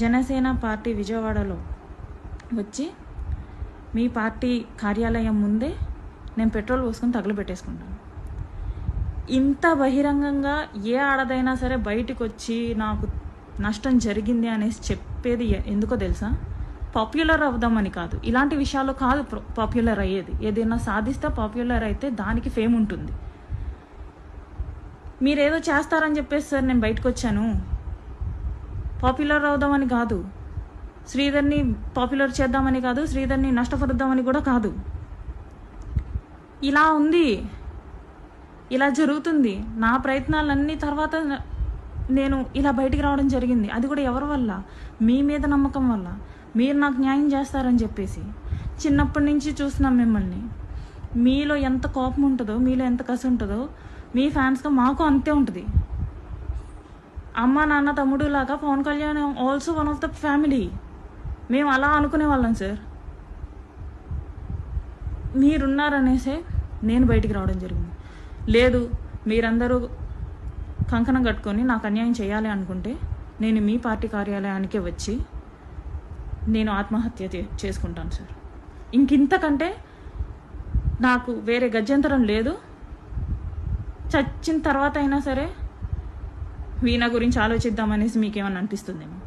Janasena party విజయవాడలో వచ్చి మీ party కార్యాలయం ముందే నేను పెట్రోల్ పోసుకొని తగలబెట్టేసుకుంటాను. ఇంత బహిరంగంగా ఏ ఆడదైనా సరే బయటకు వచ్చి నాకు నష్టం జరిగింది అనేసి చెప్పేది ఎందుకో తెలుసా? పాపులర్ అవుదామని కాదు, ఇలాంటి విషయాల్లో కాదు పాపులర్ అయ్యేది. ఏదైనా సాధిస్తే పాపులర్ అయితే దానికి ఫేమ్ ఉంటుంది. మీరేదో చేస్తారని చెప్పేసి సార్ నేను బయటకు వచ్చాను, పాపులర్ అవుదామని కాదు, శ్రీధర్ని పాపులర్ చేద్దామని కాదు, శ్రీధర్ని నష్టపరుద్దామని కూడా కాదు. ఇలా ఉంది, ఇలా జరుగుతుంది. నా ప్రయత్నాలన్నీ తర్వాత నేను ఇలా బయటికి రావడం జరిగింది. అది కూడా ఎవరి వల్ల? మీ మీద నమ్మకం వల్ల. మీరు నాకు న్యాయం చేస్తారని చెప్పేసి. చిన్నప్పటి నుంచి చూస్తున్నాం మిమ్మల్ని. మీలో ఎంత కోపం ఉంటుందో, మీలో ఎంత కసి ఉంటుందో మీ ఫ్యాన్స్గా మాకు అంతే ఉంటుంది. అమ్మ నాన్న తమ్ముడు లాగా Pawan Kalyan also one of the family. మేము అలా అనుకునే వాళ్ళం సార్. మీరున్నారనేసే నేను బయటికి రావడం జరిగింది. లేదు, మీరందరూ కంకణం కట్టుకొని నాకు అన్యాయం చేయాలి అనుకుంటే నేను మీ పార్టీ కార్యాలయానికే వచ్చి నేను ఆత్మహత్య చేసుకుంటాను సార్. ఇంకింతకంటే నాకు వేరే గత్యంతరం లేదు. చచ్చిన తర్వాత అయినా సరే వీణ గురించి ఆలోచిద్దామనేసి మీకేమన్నా అనిపిస్తుందేమో.